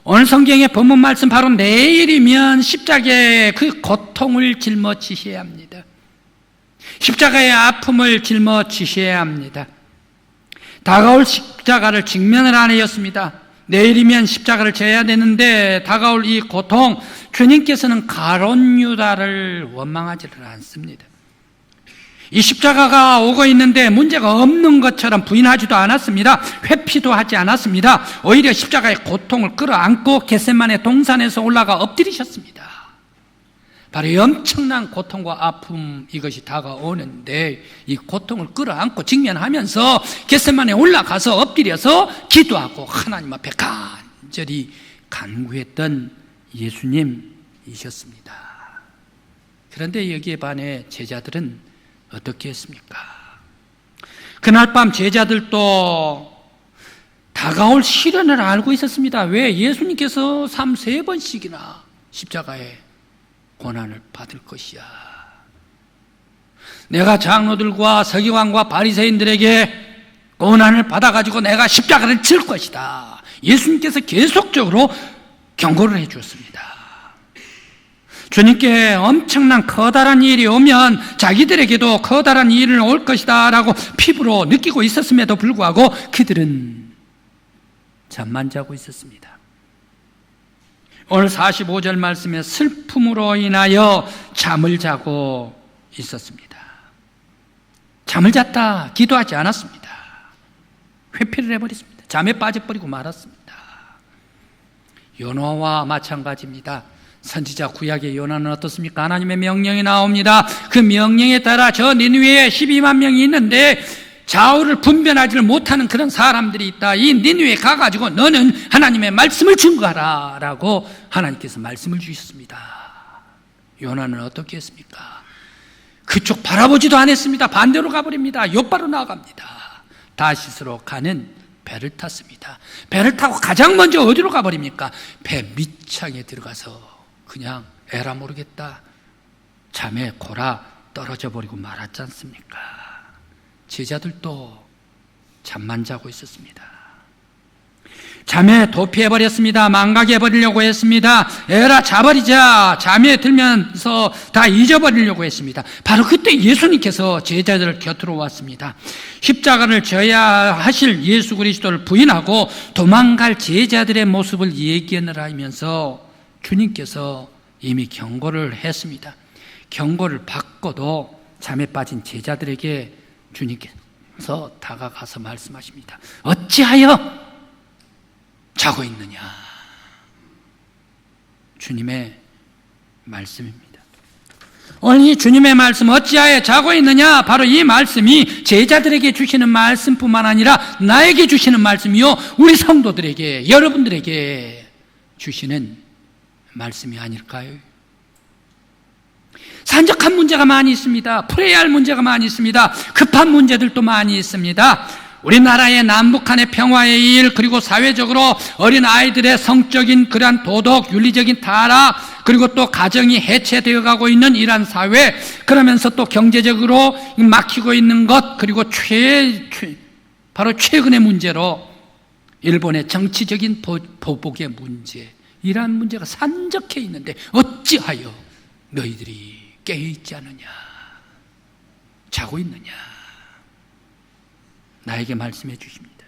오늘 성경의 본문 말씀 바로 내일이면 십자가의 그 고통을 짊어지셔야 합니다. 십자가의 아픔을 짊어지셔야 합니다. 다가올 십자가를 직면을 안 하였습니다. 내일이면 십자가를 져야 되는데 다가올 이 고통, 주님께서는 가룟 유다를 원망하지를 않습니다. 이 십자가가 오고 있는데 문제가 없는 것처럼 부인하지도 않았습니다. 회피도 하지 않았습니다. 오히려 십자가의 고통을 끌어안고 겟세마네 동산에서 올라가 엎드리셨습니다. 바로 이 엄청난 고통과 아픔, 이것이 다가오는데 이 고통을 끌어안고 직면하면서 겟세마네에 올라가서 엎드려서 기도하고 하나님 앞에 간절히 간구했던 예수님이셨습니다. 그런데 여기에 반해 제자들은 어떻게 했습니까? 그날 밤 제자들도 다가올 시련을 알고 있었습니다. 왜? 예수님께서 3-4번씩이나 십자가에 고난을 받을 것이야. 내가 장로들과 서기관과 바리새인들에게 고난을 받아가지고 내가 십자가를 질 것이다. 예수님께서 계속적으로 경고를 해 주었습니다. 주님께 엄청난 커다란 일이 오면 자기들에게도 커다란 일이 올 것이다 라고 피부로 느끼고 있었음에도 불구하고 그들은 잠만 자고 있었습니다. 오늘 45절 말씀에 슬픔으로 인하여 잠을 자고 있었습니다. 잠을 잤다, 기도하지 않았습니다. 회피를 해버렸습니다. 잠에 빠져버리고 말았습니다. 요나와 마찬가지입니다. 선지자 구약의 요나는 어떻습니까? 하나님의 명령이 나옵니다. 그 명령에 따라 저 니느웨에 12만 명이 있는데 좌우를 분별하지를 못하는 그런 사람들이 있다. 이 니느웨에 가가지고 너는 하나님의 말씀을 증거하라 라고 하나님께서 말씀을 주셨습니다. 요나는 어떻게 했습니까? 그쪽 바라보지도 않았습니다. 반대로 가버립니다. 욥바로 나아갑니다. 다시스로 가는 배를 탔습니다. 배를 타고 가장 먼저 어디로 가버립니까? 배 밑창에 들어가서 그냥 에라 모르겠다 잠에 골아 떨어져 버리고 말았지 않습니까? 제자들도 잠만 자고 있었습니다. 잠에 도피해버렸습니다. 망각해버리려고 했습니다. 에라 자버리자, 잠에 들면서 다 잊어버리려고 했습니다. 바로 그때 예수님께서 제자들 곁으로 왔습니다. 십자가를 져야 하실 예수 그리스도를 부인하고 도망갈 제자들의 모습을 예견을 하면서 주님께서 이미 경고를 했습니다. 경고를 받고도 잠에 빠진 제자들에게 주님께서 다가가서 말씀하십니다. 어찌하여 자고 있느냐? 주님의 말씀입니다. 오늘 이 주님의 말씀 어찌하여 자고 있느냐? 바로 이 말씀이 제자들에게 주시는 말씀뿐만 아니라 나에게 주시는 말씀이요, 우리 성도들에게, 여러분들에게 주시는 말씀이 아닐까요? 산적한 문제가 많이 있습니다. 풀어야 할 문제가 많이 있습니다. 급한 문제들도 많이 있습니다. 우리나라의 남북한의 평화의 일, 그리고 사회적으로 어린 아이들의 성적인 그러한 도덕, 윤리적인 타락, 그리고 또 가정이 해체되어 가고 있는 이러한 사회, 그러면서 또 경제적으로 막히고 있는 것, 그리고 바로 최근의 문제로 일본의 정치적인 보복의 문제, 이러한 문제가 산적해 있는데 어찌하여 너희들이 깨어있지 않느냐, 자고 있느냐, 나에게 말씀해 주십니다.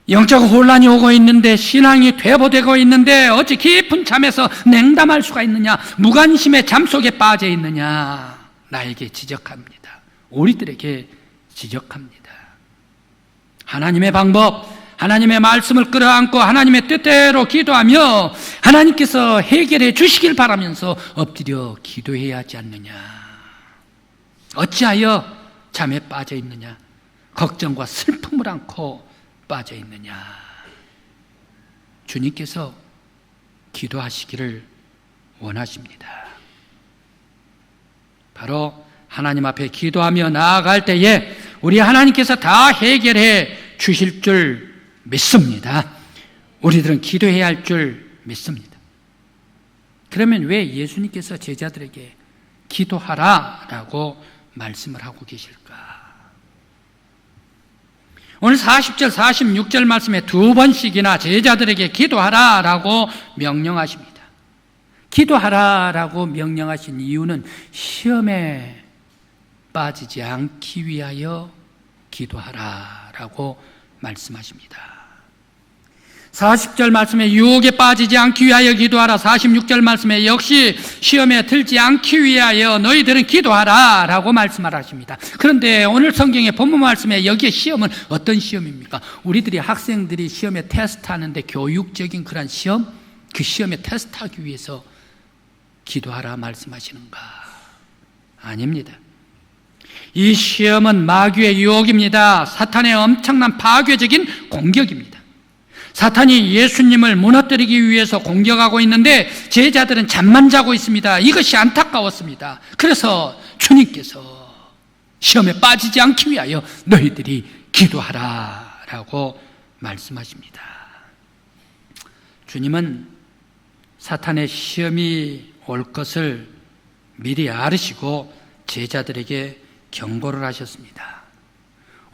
영적 혼란이 오고 있는데, 신앙이 퇴보되고 있는데 어찌 깊은 잠에서 냉담할 수가 있느냐, 무관심의 잠 속에 빠져 있느냐, 나에게 지적합니다. 우리들에게 지적합니다. 하나님의 방법, 하나님의 말씀을 끌어안고 하나님의 뜻대로 기도하며 하나님께서 해결해 주시길 바라면서 엎드려 기도해야 하지 않느냐. 어찌하여 잠에 빠져 있느냐, 걱정과 슬픔을 안고 빠져 있느냐. 주님께서 기도하시기를 원하십니다. 바로 하나님 앞에 기도하며 나아갈 때에 우리 하나님께서 다 해결해 주실 줄 믿습니다. 우리들은 기도해야 할 줄 믿습니다. 그러면 왜 예수님께서 제자들에게 기도하라라고 말씀을 하고 계실까? 오늘 40절, 46절 말씀에 두 번씩이나 제자들에게 기도하라라고 명령하십니다. 기도하라라고 명령하신 이유는 시험에 빠지지 않기 위하여 기도하라라고 말씀하십니다. 40절 말씀에 유혹에 빠지지 않기 위하여 기도하라. 46절 말씀에 역시 시험에 들지 않기 위하여 너희들은 기도하라 라고 말씀을 하십니다. 그런데 오늘 성경의 본문 말씀에 여기에 시험은 어떤 시험입니까? 우리들이 학생들이 시험에 테스트하는데 교육적인 그런 시험, 그 시험에 테스트하기 위해서 기도하라 말씀하시는가? 아닙니다. 이 시험은 마귀의 유혹입니다. 사탄의 엄청난 파괴적인 공격입니다. 사탄이 예수님을 무너뜨리기 위해서 공격하고 있는데 제자들은 잠만 자고 있습니다. 이것이 안타까웠습니다. 그래서 주님께서 시험에 빠지지 않기 위하여 너희들이 기도하라 라고 말씀하십니다. 주님은 사탄의 시험이 올 것을 미리 알으시고 제자들에게 경고를 하셨습니다.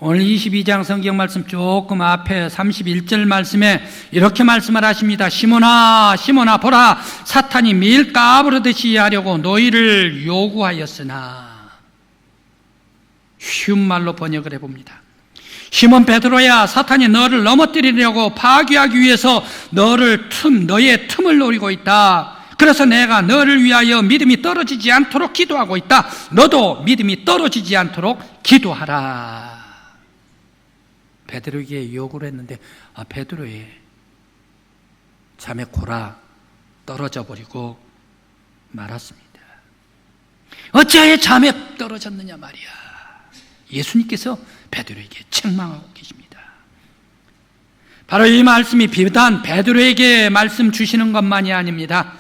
오늘 22장 성경 말씀 조금 앞에 31절 말씀에 이렇게 말씀을 하십니다. 시몬아 시몬아 보라 사탄이 밀 까부르듯이 하려고 너희를 요구하였으나, 쉬운 말로 번역을 해봅니다. 시몬 베드로야, 사탄이 너를 넘어뜨리려고 파괴하기 위해서 너의 틈을 노리고 있다. 그래서 내가 너를 위하여 믿음이 떨어지지 않도록 기도하고 있다. 너도 믿음이 떨어지지 않도록 기도하라. 베드로에게 요구를 했는데 베드로의 잠에 골아 떨어져 버리고 말았습니다. 어찌하여 잠에 떨어졌느냐 말이야. 예수님께서 베드로에게 책망하고 계십니다. 바로 이 말씀이 비단 베드로에게 말씀 주시는 것만이 아닙니다.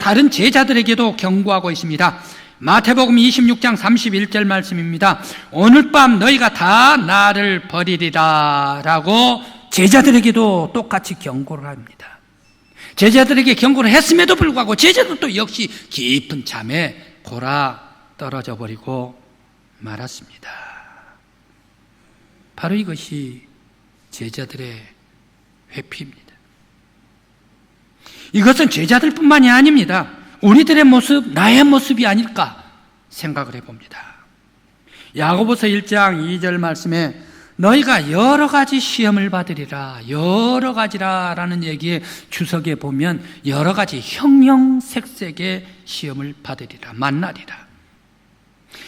다른 제자들에게도 경고하고 있습니다. 마태복음 26장 31절 말씀입니다. 오늘 밤 너희가 다 나를 버리리라 라고 제자들에게도 똑같이 경고를 합니다. 제자들에게 경고를 했음에도 불구하고 제자들도 역시 깊은 잠에 골아 떨어져 버리고 말았습니다. 바로 이것이 제자들의 회피입니다. 이것은 제자들뿐만이 아닙니다. 우리들의 모습, 나의 모습이 아닐까 생각을 해봅니다. 야고보서 1장 2절 말씀에 너희가 여러 가지 시험을 받으리라, 여러 가지라 라는 얘기에 주석에 보면 여러 가지 형형색색의 시험을 받으리라, 만나리라.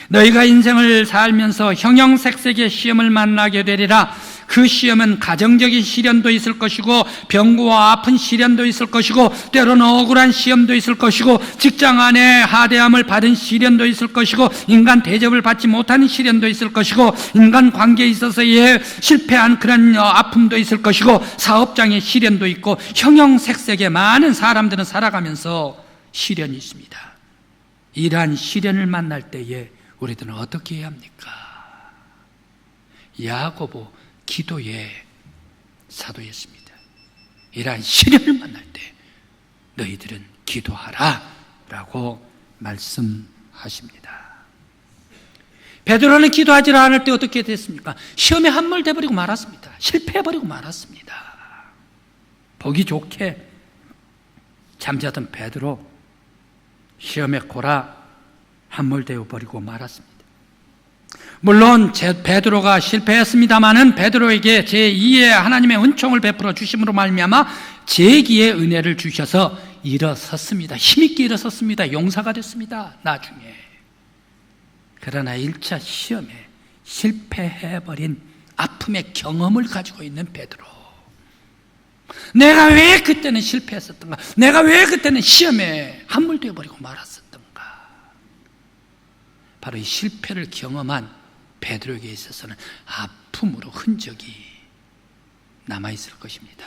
너희가 인생을 살면서 형형색색의 시험을 만나게 되리라. 그 시험은 가정적인 시련도 있을 것이고 병고와 아픈 시련도 있을 것이고 때로는 억울한 시험도 있을 것이고 직장 안에 하대함을 받은 시련도 있을 것이고 인간 대접을 받지 못하는 시련도 있을 것이고 인간 관계에 있어서의 실패한 그런 아픔도 있을 것이고 사업장의 시련도 있고 형형색색의 많은 사람들은 살아가면서 시련이 있습니다. 이러한 시련을 만날 때에 우리들은 어떻게 해야 합니까? 야고보 기도의 사도였습니다. 이러한 시련을 만날 때 너희들은 기도하라 라고 말씀하십니다. 베드로는 기도하지 않을 때 어떻게 됐습니까? 시험에 함몰돼버리고 말았습니다. 실패해버리고 말았습니다. 보기 좋게 잠자던 베드로 시험에 골아 함몰되어 버리고 말았습니다. 물론 베드로가 실패했습니다마는 베드로에게 제2의 하나님의 은총을 베풀어 주심으로 말미암아 제기의 은혜를 주셔서 일어섰습니다. 힘있게 일어섰습니다. 용사가 됐습니다. 나중에. 그러나 1차 시험에 실패해버린 아픔의 경험을 가지고 있는 베드로, 내가 왜 그때는 실패했었던가, 내가 왜 그때는 시험에 함몰되어 버리고 말았었던가. 바로 이 실패를 경험한 베드로에게 있어서는 아픔으로 흔적이 남아있을 것입니다.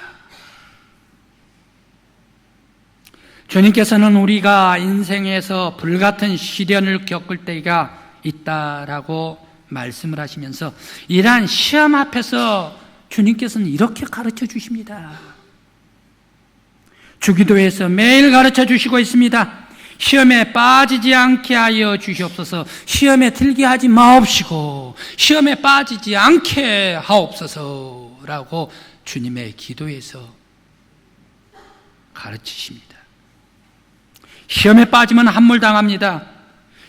주님께서는 우리가 인생에서 불같은 시련을 겪을 때가 있다라고 말씀을 하시면서 이러한 시험 앞에서 주님께서는 이렇게 가르쳐 주십니다. 주기도에서 매일 가르쳐 주시고 있습니다. 시험에 빠지지 않게 하여 주시옵소서. 시험에 들게 하지 마옵시고 시험에 빠지지 않게 하옵소서라고 주님의 기도에서 가르치십니다. 시험에 빠지면 함몰당합니다.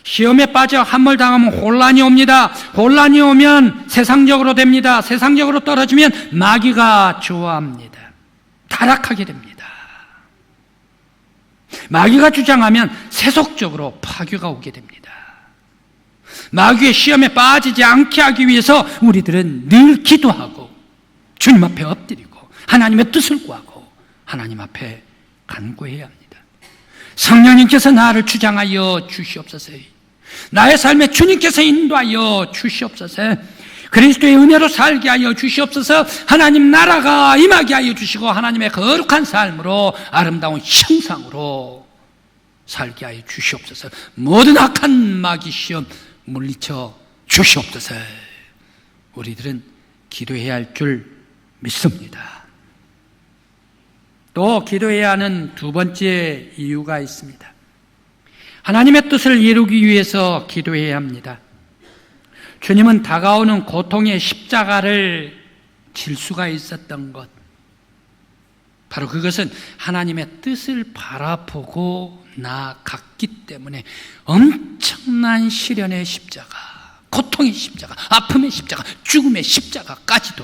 시험에 빠져 함몰당하면 혼란이 옵니다. 혼란이 오면 세상적으로 됩니다. 세상적으로 떨어지면 마귀가 좋아합니다. 타락하게 됩니다. 마귀가 주장하면 세속적으로 파괴가 오게 됩니다. 마귀의 시험에 빠지지 않게 하기 위해서 우리들은 늘 기도하고 주님 앞에 엎드리고 하나님의 뜻을 구하고 하나님 앞에 간구해야 합니다. 성령님께서 나를 주장하여 주시옵소서. 나의 삶에 주님께서 인도하여 주시옵소서. 그리스도의 은혜로 살게 하여 주시옵소서. 하나님 나라가 임하게 하여 주시고 하나님의 거룩한 삶으로 아름다운 형상으로 살게 하여 주시옵소서. 모든 악한 마귀 시험 물리쳐 주시옵소서. 우리들은 기도해야 할 줄 믿습니다. 또 기도해야 하는 두 번째 이유가 있습니다. 하나님의 뜻을 이루기 위해서 기도해야 합니다. 주님은 다가오는 고통의 십자가를 질 수가 있었던 것, 바로 그것은 하나님의 뜻을 바라보고 나아갔기 때문에 엄청난 시련의 십자가, 고통의 십자가, 아픔의 십자가, 죽음의 십자가까지도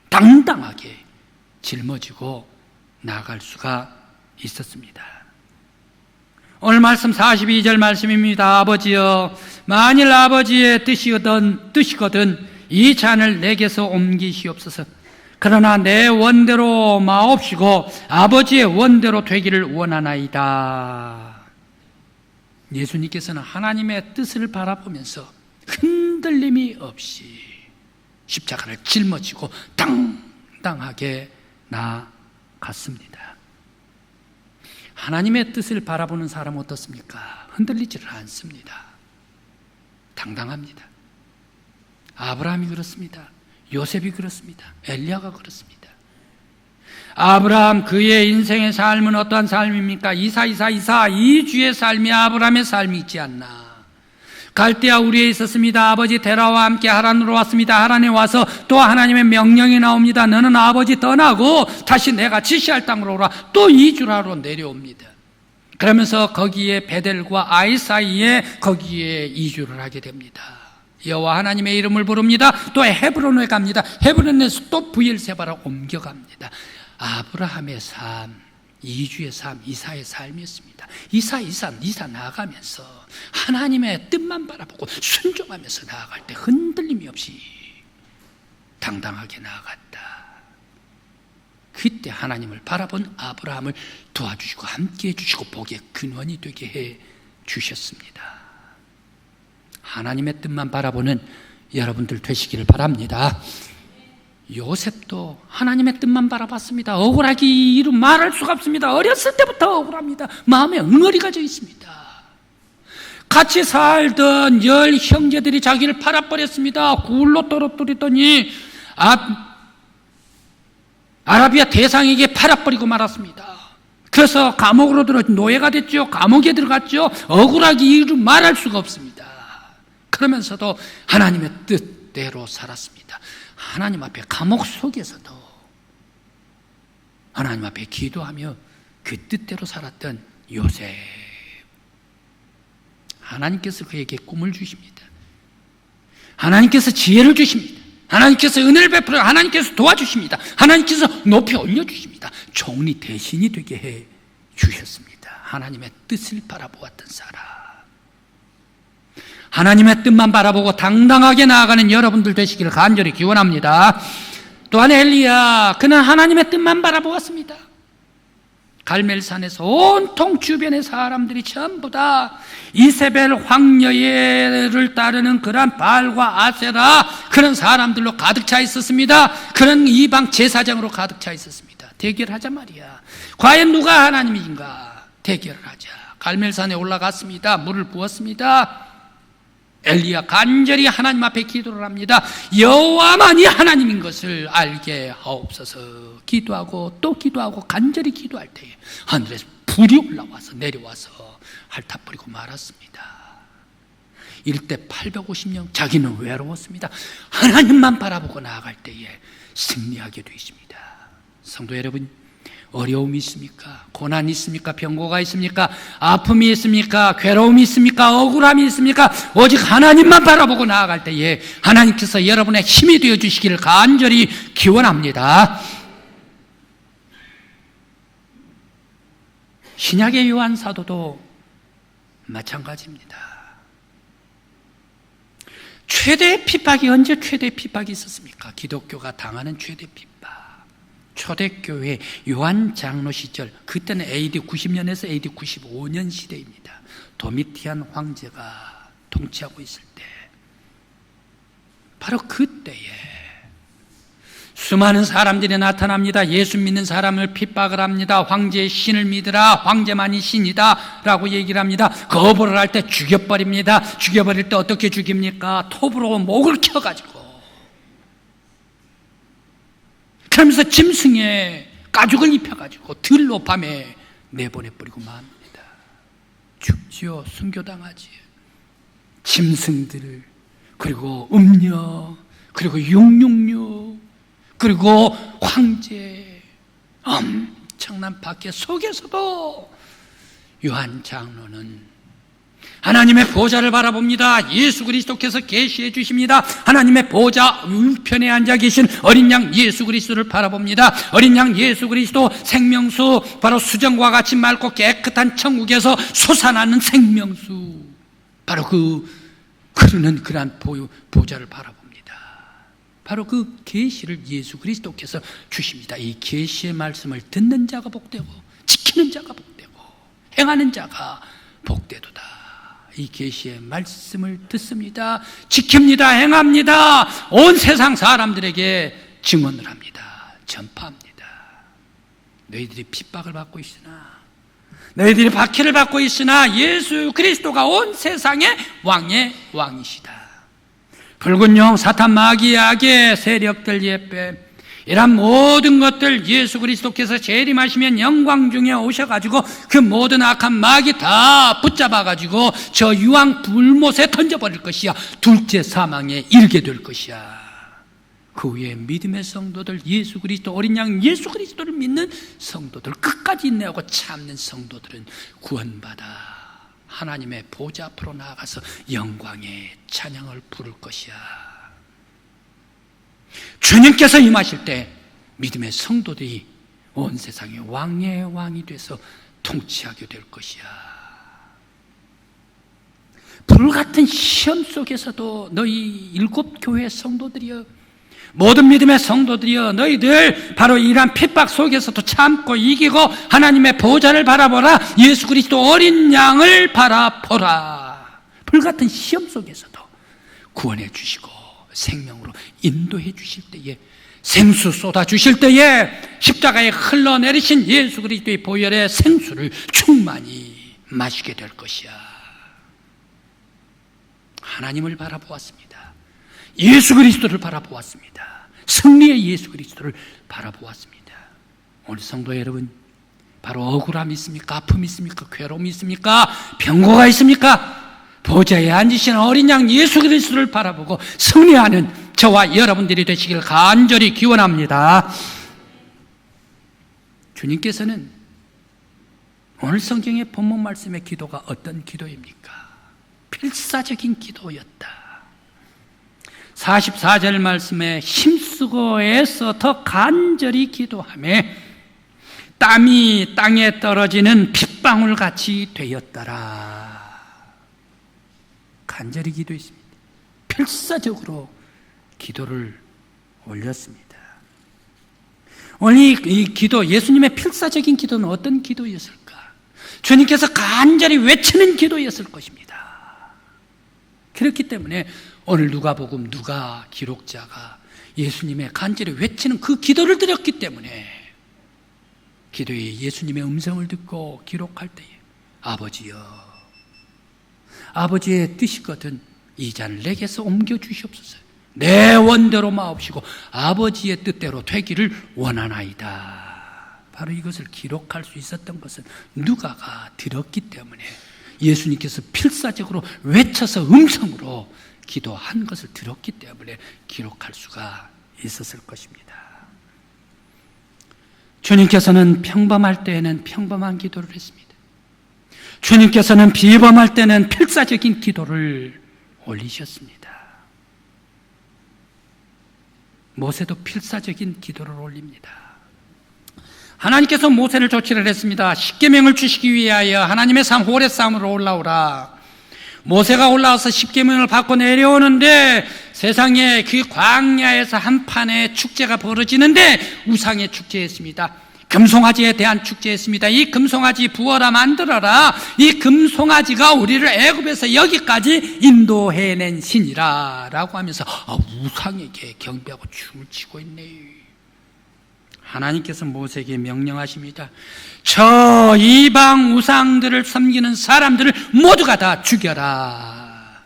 당당하게 짊어지고 나아갈 수가 있었습니다. 오늘 말씀 42절 말씀입니다. 아버지여, 만일 아버지의 뜻이거든 이 잔을 내게서 옮기시옵소서. 그러나 내 원대로 마옵시고 아버지의 원대로 되기를 원하나이다. 예수님께서는 하나님의 뜻을 바라보면서 흔들림이 없이 십자가를 짊어지고 당당하게 나아갔습니다. 하나님의 뜻을 바라보는 사람은 어떻습니까? 흔들리지를 않습니다. 당당합니다. 아브라함이 그렇습니다. 요셉이 그렇습니다. 엘리야가 그렇습니다. 아브라함 그의 인생의 삶은 어떠한 삶입니까? 이주의 삶이 아브라함의 삶이 있지 않나. 갈대아 우리에 있었습니다. 아버지 데라와 함께 하란으로 왔습니다. 하란에 와서 또 하나님의 명령이 나옵니다. 너는 아버지 떠나고 다시 내가 지시할 땅으로 오라. 또 이주라로 내려옵니다. 그러면서 거기에 베델과 아이 사이에 거기에 이주를 하게 됩니다. 여호와 하나님의 이름을 부릅니다. 또 헤브론에 갑니다. 헤브론에서 또 브엘세바로 옮겨갑니다. 아브라함의 삶, 이주의 삶, 이사의 삶이었습니다. 이사 나아가면서 하나님의 뜻만 바라보고 순종하면서 나아갈 때 흔들림이 없이 당당하게 나아갔다. 그때 하나님을 바라본 아브라함을 도와주시고 함께해 주시고 복의 근원이 되게 해 주셨습니다. 하나님의 뜻만 바라보는 여러분들 되시기를 바랍니다. 요셉도 하나님의 뜻만 바라봤습니다. 억울하기 이루 말할 수가 없습니다. 어렸을 때부터 억울합니다. 마음에 응어리가 져 있습니다. 같이 살던 10 형제들이 자기를 팔아버렸습니다. 굴로 떨어뜨리더니 아라비아 대상에게 팔아버리고 말았습니다. 그래서 감옥으로 노예가 됐죠. 감옥에 들어갔죠. 억울하기 이루 말할 수가 없습니다. 그러면서도 하나님의 뜻대로 살았습니다. 하나님 앞에 감옥 속에서도 하나님 앞에 기도하며 그 뜻대로 살았던 요셉. 하나님께서 그에게 꿈을 주십니다. 하나님께서 지혜를 주십니다. 하나님께서 은혜를 베풀어 하나님께서 도와주십니다. 하나님께서 높이 올려주십니다. 종이 대신이 되게 해 주셨습니다. 하나님의 뜻을 바라보았던 사람, 하나님의 뜻만 바라보고 당당하게 나아가는 여러분들 되시기를 간절히 기원합니다. 또한 엘리야, 그는 하나님의 뜻만 바라보았습니다. 갈멜산에서 온통 주변의 사람들이 전부 다 이세벨 황녀를 따르는 그런 바알과 아세라, 그런 사람들로 가득 차 있었습니다. 그런 이방 제사장으로 가득 차 있었습니다. 대결하자 말이야. 과연 누가 하나님인가? 대결을 하자. 갈멜산에 올라갔습니다. 물을 부었습니다. 엘리야 간절히 하나님 앞에 기도를 합니다. 여호와만이 하나님인 것을 알게 하옵소서. 기도하고 또 기도하고 간절히 기도할 때에 하늘에서 푹 불이 올라와서 내려와서 핥아버리고 말았습니다. 이럴 때 850년 자기는 외로웠습니다. 하나님만 바라보고 나아갈 때에 승리하게 되십니다. 성도 여러분, 어려움이 있습니까? 고난이 있습니까? 병고가 있습니까? 아픔이 있습니까? 괴로움이 있습니까? 억울함이 있습니까? 오직 하나님만 바라보고 나아갈 때에 하나님께서 여러분의 힘이 되어 주시기를 간절히 기원합니다. 신약의 요한 사도도 마찬가지입니다. 최대의 핍박이 언제 최대의 핍박이 있었습니까? 기독교가 당하는 최대 핍박. 초대교회 요한 장로 시절, 그때는 AD 90년에서 AD 95년 시대입니다. 도미티안 황제가 통치하고 있을 때, 바로 그때에 수많은 사람들이 나타납니다. 예수 믿는 사람을 핍박을 합니다. 황제의 신을 믿으라, 황제만이 신이다 라고 얘기를 합니다. 거부를 할 때 죽여버립니다. 죽여버릴 때 어떻게 죽입니까? 톱으로 목을 켜가지고, 그러면서 짐승에 가죽을 입혀가지고 들로 밤에 내보내버리고 맙니다. 죽지요. 순교당하지요. 짐승들, 그리고 음녀, 그리고 666, 그리고 황제, 엄청난 박해 속에서도 요한 장로는 하나님의 보좌를 바라봅니다. 예수 그리스도께서 계시해 주십니다. 하나님의 보좌 우편에 앉아 계신 어린 양 예수 그리스도를 바라봅니다. 어린 양 예수 그리스도, 생명수, 바로 수정과 같이 맑고 깨끗한 천국에서 솟아나는 생명수, 바로 그 흐르는 그러한 보좌를 바라봅니다. 바로 그 계시를 예수 그리스도께서 주십니다. 이 계시의 말씀을 듣는 자가 복되고 지키는 자가 복되고 행하는 자가 복되도다. 이 계시의 말씀을 듣습니다. 지킵니다. 행합니다. 온 세상 사람들에게 증언을 합니다. 전파합니다. 너희들이 핍박을 받고 있으나, 너희들이 박해를 받고 있으나 예수 그리스도가 온 세상의 왕의 왕이시다. 붉은 영, 사탄, 마귀, 악의 세력들 예배, 이런 모든 것들 예수 그리스도께서 재림하시면 영광 중에 오셔가지고 그 모든 악한 마귀 다 붙잡아가지고 저 유황 불못에 던져버릴 것이야. 둘째 사망에 이르게 될 것이야. 그 후에 믿음의 성도들, 예수 그리스도 어린 양 예수 그리스도를 믿는 성도들, 끝까지 인내하고 참는 성도들은 구원받아 하나님의 보좌 앞으로 나아가서 영광의 찬양을 부를 것이야. 주님께서 임하실 때 믿음의 성도들이 온 세상의 왕의 왕이 돼서 통치하게 될 것이야. 불같은 시험 속에서도 너희 7교회 성도들이여, 모든 믿음의 성도들이여, 너희들 바로 이러한 핍박 속에서도 참고 이기고 하나님의 보좌를 바라보라. 예수 그리스도 어린 양을 바라보라. 불같은 시험 속에서도 구원해 주시고 생명으로 인도해 주실 때에, 생수 쏟아 주실 때에 십자가에 흘러내리신 예수 그리스도의 보혈의 생수를 충만히 마시게 될 것이야. 하나님을 바라보았습니다. 예수 그리스도를 바라보았습니다. 승리의 예수 그리스도를 바라보았습니다. 오늘 성도 여러분, 바로 억울함이 있습니까? 아픔이 있습니까? 괴로움이 있습니까? 병고가 있습니까? 보좌에 앉으신 어린 양 예수 그리스도를 바라보고 승리하는 저와 여러분들이 되시길 간절히 기원합니다. 주님께서는 오늘 성경의 본문 말씀의 기도가 어떤 기도입니까? 필사적인 기도였다. 44절 말씀에 힘쓰고 애써 더 간절히 기도하며 땀이 땅에 떨어지는 핏방울같이 되었더라. 간절히 기도했습니다. 필사적으로 기도를 올렸습니다. 오늘 이 기도, 예수님의 필사적인 기도는 어떤 기도였을까? 주님께서 간절히 외치는 기도였을 것입니다. 그렇기 때문에 오늘 누가복음 누가 기록자가 예수님의 간절히 외치는 그 기도를 드렸기 때문에 기도에 예수님의 음성을 듣고 기록할 때에 아버지여, 아버지의 뜻이거든 이 잔을 내게서 옮겨주시옵소서. 내 원대로 마옵시고 아버지의 뜻대로 되기를 원하나이다. 바로 이것을 기록할 수 있었던 것은 누가가 들었기 때문에, 예수님께서 필사적으로 외쳐서 음성으로 기도한 것을 들었기 때문에 기록할 수가 있었을 것입니다. 주님께서는 평범할 때에는 평범한 기도를 했습니다. 주님께서는 비범할 때는 필사적인 기도를 올리셨습니다. 모세도 필사적인 기도를 올립니다. 하나님께서 모세를 조치를 했습니다. 십계명을 주시기 위하여 하나님의 산 호렙산으로 올라오라. 모세가 올라와서 십계명을 받고 내려오는데 세상에 그 광야에서 한판의 축제가 벌어지는데 우상의 축제였습니다. 금송아지에 대한 축제였습니다. 이 금송아지 부어라 만들어라. 이 금송아지가 우리를 애굽에서 여기까지 인도해낸 신이라 라고 하면서 우상에게 경배하고 춤을 추고 있네요. 하나님께서 모세에게 명령하십니다. 저 이방 우상들을 섬기는 사람들을 모두가 다 죽여라.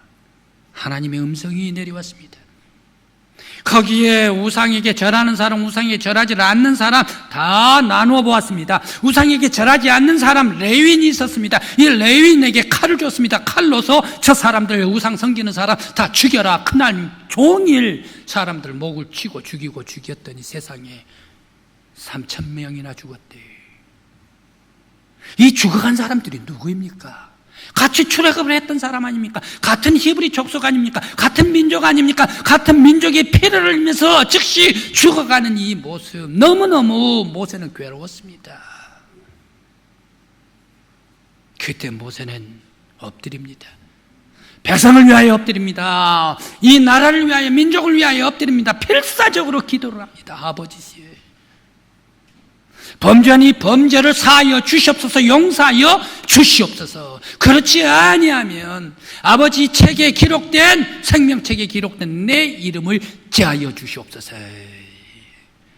하나님의 음성이 내려왔습니다. 거기에 우상에게 절하는 사람, 우상에게 절하지 않는 사람 다 나누어 보았습니다. 우상에게 절하지 않는 사람 레위인이 있었습니다. 이 레위인에게 칼을 줬습니다. 칼로서 저 사람들, 우상 섬기는 사람 다 죽여라. 그날 종일 사람들 목을 치고 죽이고 죽였더니 세상에 3,000명이나 죽었대요. 이 죽어간 사람들이 누구입니까? 같이 출애굽을 했던 사람 아닙니까? 같은 히브리 족속 아닙니까? 같은 민족 아닙니까? 같은 민족의 피를 흘리면서 즉시 죽어가는 이 모습, 너무너무 모세는 괴로웠습니다. 그때 모세는 엎드립니다. 백성을 위하여 엎드립니다. 이 나라를 위하여, 민족을 위하여 엎드립니다. 필사적으로 기도를 합니다. 아버지시여, 범죄하니 범죄를 사하여 주시옵소서, 용서하여 주시옵소서. 그렇지 아니하면 아버지 책에 기록된, 생명책에 기록된 내 이름을 제하여 주시옵소서.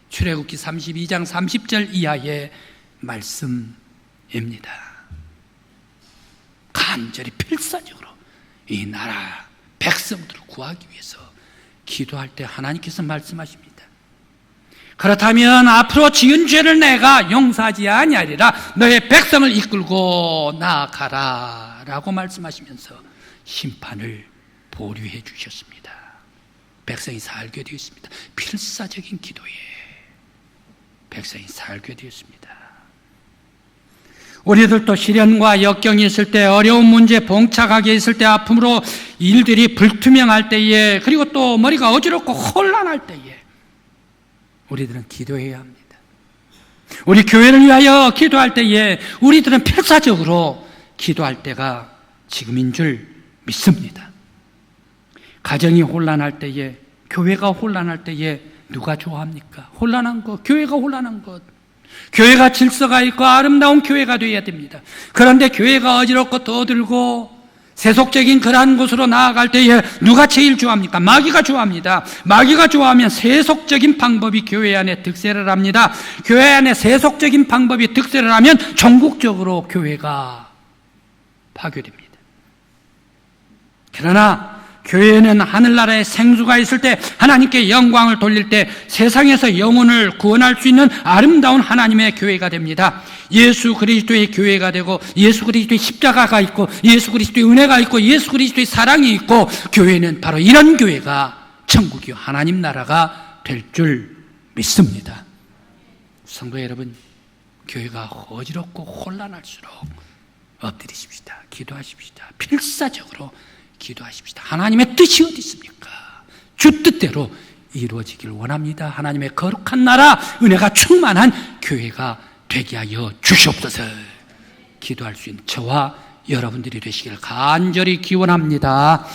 출애굽기 32장 30절 이하의 말씀입니다. 간절히 필사적으로 이 나라 백성들을 구하기 위해서 기도할 때 하나님께서 말씀하십니다. 그렇다면 앞으로 지은 죄를 내가 용서하지 아니하리라. 너의 백성을 이끌고 나아가라 라고 말씀하시면서 심판을 보류해 주셨습니다. 백성이 살게 되었습니다. 필사적인 기도에 백성이 살게 되었습니다. 우리들도 시련과 역경이 있을 때, 어려운 문제 봉착하게 있을 때, 아픔으로 일들이 불투명할 때에, 그리고 또 머리가 어지럽고 혼란할 때에 우리들은 기도해야 합니다. 우리 교회를 위하여 기도할 때에 우리들은 필사적으로 기도할 때가 지금인 줄 믿습니다. 가정이 혼란할 때에, 교회가 혼란할 때에 누가 좋아합니까? 혼란한 것, 교회가 혼란한 것. 교회가 질서가 있고 아름다운 교회가 되어야 됩니다. 그런데 교회가 어지럽고 떠들고 세속적인 그러한 곳으로 나아갈 때에 누가 제일 좋아합니까? 마귀가 좋아합니다. 마귀가 좋아하면 세속적인 방법이 교회 안에 득세를 합니다. 교회 안에 세속적인 방법이 득세를 하면 전국적으로 교회가 파괴됩니다. 그러나 교회는 하늘나라의 생수가 있을 때, 하나님께 영광을 돌릴 때 세상에서 영혼을 구원할 수 있는 아름다운 하나님의 교회가 됩니다. 예수 그리스도의 교회가 되고, 예수 그리스도의 십자가가 있고, 예수 그리스도의 은혜가 있고, 예수 그리스도의 사랑이 있고, 교회는 바로 이런 교회가 천국이 하나님 나라가 될 줄 믿습니다. 성도 여러분, 교회가 어지럽고 혼란할수록 엎드리십시다. 기도하십시다. 필사적으로 기도하십시다. 하나님의 뜻이 어디 있습니까? 주 뜻대로 이루어지길 원합니다. 하나님의 거룩한 나라, 은혜가 충만한 교회가 되게 하여 주시옵소서. 기도할 수 있는 저와 여러분들이 되시길 간절히 기원합니다.